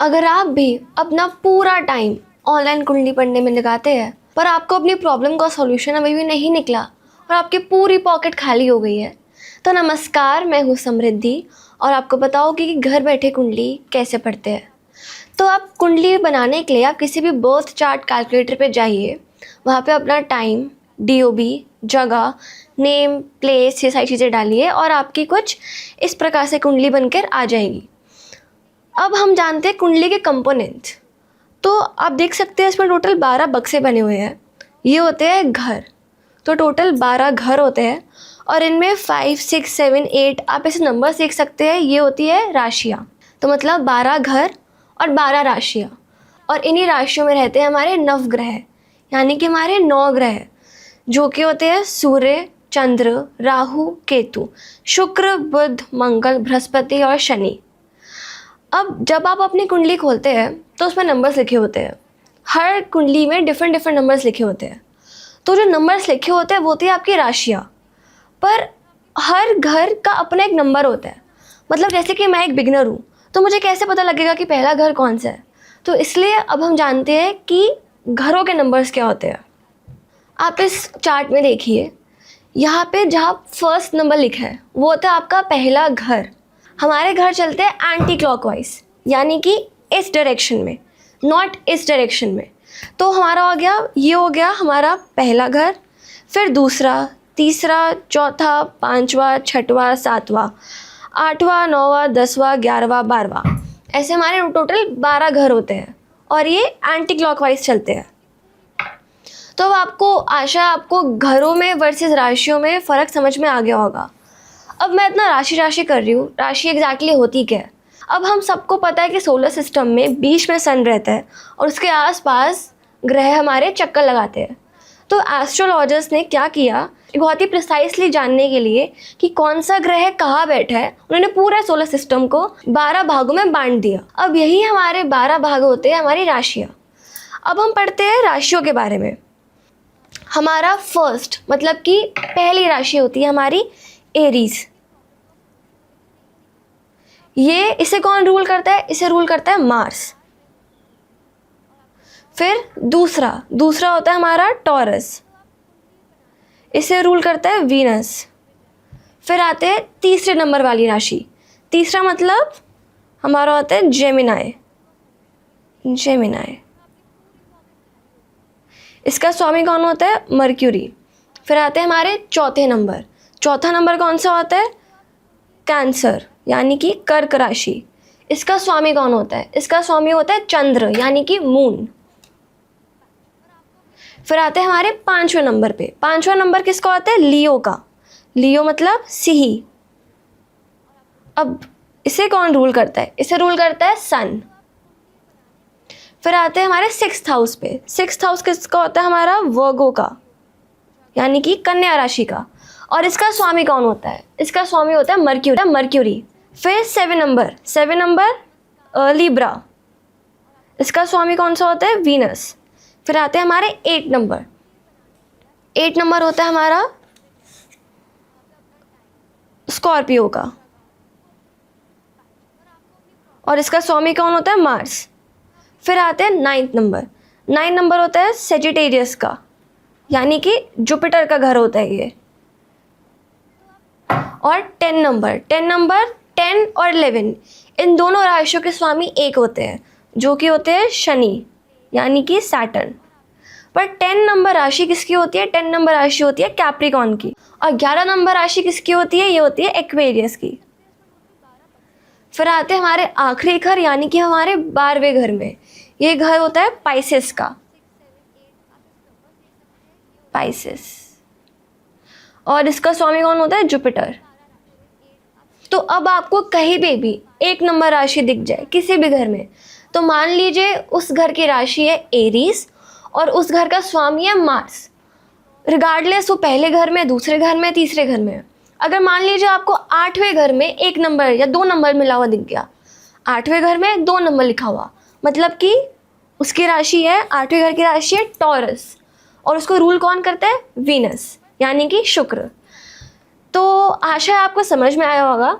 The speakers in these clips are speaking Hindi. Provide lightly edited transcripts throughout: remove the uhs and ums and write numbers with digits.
अगर आप भी अपना पूरा टाइम ऑनलाइन कुंडली पढ़ने में लगाते हैं पर आपको अपनी प्रॉब्लम का सॉल्यूशन अभी भी नहीं निकला और आपकी पूरी पॉकेट खाली हो गई है, तो नमस्कार, मैं हूँ समृद्धि और आपको बताऊँगी कि घर बैठे कुंडली कैसे पढ़ते हैं। तो आप कुंडली बनाने के लिए आप किसी भी बर्थ चार्ट कैलकुलेटर पे जाइए, वहाँ पे अपना टाइम, DOB, जगह, नेम, प्लेस, ये सारी चीज़ें डालिए और आपकी कुछ इस प्रकार से कुंडली बनकर आ जाएगी। अब हम जानते हैं कुंडली के कंपोनेंट्स। तो आप देख सकते हैं इसमें टोटल 12 बक्से बने हुए हैं। ये होते हैं घर। तो टोटल 12 घर होते हैं और इनमें 5, 6, 7, 8 आप ऐसे नंबर देख सकते हैं। ये होती है राशियाँ। तो मतलब 12 घर और 12 राशियाँ, और इन्हीं राशियों में रहते हैं हमारे नवग्रह, यानी कि हमारे 9 ग्रह, जो कि होते हैं सूर्य, चंद्र, राहु, केतु, शुक्र, बुध, मंगल, बृहस्पति और शनि। अब जब आप अपनी कुंडली खोलते हैं तो उसमें नंबर्स लिखे होते हैं। हर कुंडली में डिफरेंट डिफरेंट नंबर्स लिखे होते हैं। तो जो नंबर्स लिखे होते हैं वो होती है आपकी राशियाँ, पर हर घर का अपना एक नंबर होता है। मतलब जैसे कि मैं एक बिगिनर हूँ, तो मुझे कैसे पता लगेगा कि पहला घर कौन सा है? तो इसलिए अब हम जानते हैं कि घरों के नंबर्स क्या होते हैं। आप इस चार्ट में देखिए, यहाँ पे जहाँ फर्स्ट नंबर लिखा है वो होता है आपका पहला घर। हमारे घर चलते हैं एंटी क्लॉकवाइज, यानी कि इस डायरेक्शन में, नॉट इस डायरेक्शन में। तो हमारा हो गया, ये हो गया हमारा पहला घर, फिर दूसरा, तीसरा, चौथा, पांचवा, छठवां, सातवां, आठवां, नौवां, 10वां, 11वां, 12वां, ऐसे हमारे टोटल 12 घर होते हैं और ये एंटी क्लॉकवाइज चलते हैं। तो अब आपको आशा है आपको घरों में वर्सेस राशियों में फ़र्क समझ में आ गया होगा। अब मैं इतना राशि कर रही हूँ, राशि एग्जैक्टली होती क्या है? अब हम सबको पता है कि सोलर सिस्टम में बीच में सन रहता है और उसके आसपास ग्रह हमारे चक्कर लगाते हैं। तो एस्ट्रोलॉजर्स ने क्या किया, बहुत ही प्रिसाइसली जानने के लिए कि कौन सा ग्रह कहाँ बैठा है, उन्होंने पूरे सोलर सिस्टम को 12 भागों में बांट दिया। अब यही हमारे 12 भाग होते हैं हमारी राशियाँ। अब हम पढ़ते हैं राशियों के बारे में। हमारा फर्स्ट मतलब कि पहली राशि होती है हमारी एरीज। ये इसे कौन रूल करता है? इसे रूल करता है मार्स। फिर दूसरा होता है हमारा टॉरस, इसे रूल करता है वीनस। फिर आते हैं तीसरे नंबर वाली राशि। तीसरा मतलब हमारा होता है जेमिनाई। इसका स्वामी कौन होता है? मर्क्यूरी। फिर आते हैं हमारे चौथा नंबर कौन सा होता है? कैंसर, यानी कि कर्क राशि। इसका स्वामी कौन होता है? इसका स्वामी होता है चंद्र, यानी कि मून। फिर आते हैं हमारे 5वें नंबर पे। 5वां नंबर किसका होता है? लियो का। लियो मतलब सिंह। अब इसे कौन रूल करता है? इसे रूल करता है सन। फिर आते हैं हमारे 6th हाउस पे। 6th हाउस किसका होता है? हमारा वर्गो का, यानी कि कन्या राशि का। और इसका स्वामी कौन होता है? इसका स्वामी होता है मर्क्यूरी। फिर 7 नंबर लिब्रा। इसका स्वामी कौन सा होता है? वीनस। फिर आते हैं हमारे 8 नंबर। 8 नंबर होता है हमारा स्कॉर्पियो का, और इसका स्वामी कौन होता है? मार्स। फिर आते हैं 9th नंबर। 9 नंबर होता है सेजिटेरियस का, यानी कि जुपिटर का घर होता है ये। और 10 और 11, इन दोनों राशियों के स्वामी एक होते हैं, जो कि होते हैं शनि, यानी कि सैटर्न। पर 10 नंबर राशि किसकी होती है? 10 नंबर राशि होती है कैप्रिकॉर्न की। और 11 नंबर राशि किसकी होती है? ये होती है एक्वेरियस की। फिर आते हैं हमारे आखिरी घर, यानी कि हमारे 12वें घर में। ये घर होता है पाइसेस का, और इसका स्वामी कौन होता है? जुपिटर। तो अब आपको कहीं पे भी एक नंबर राशि दिख जाए किसी भी घर में, तो मान लीजिए उस घर की राशि है एरीज और उस घर का स्वामी है मार्स। रिगार्डलेस वो पहले घर में, दूसरे घर में, तीसरे घर में। अगर मान लीजिए आपको 8वें घर में 1 नंबर या 2 नंबर मिला हुआ दिख गया, 8वें घर में 2 नंबर लिखा हुआ, मतलब कि उसकी राशि है, 8वें घर की राशि है टॉरस, और उसको रूल कौन करता है? वीनस, यानी कि शुक्र। तो आशा है आपको समझ में आया होगा।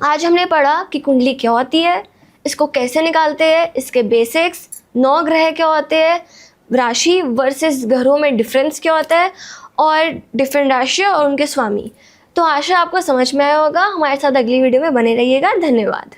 आज हमने पढ़ा कि कुंडली क्या होती है, इसको कैसे निकालते हैं, इसके बेसिक्स, 9 ग्रह क्या होते हैं, राशि वर्सेस घरों में डिफरेंस क्या होता है, और डिफरेंट राशि और उनके स्वामी। तो आशा आपको समझ में आया होगा। हमारे साथ अगली वीडियो में बने रहिएगा। धन्यवाद।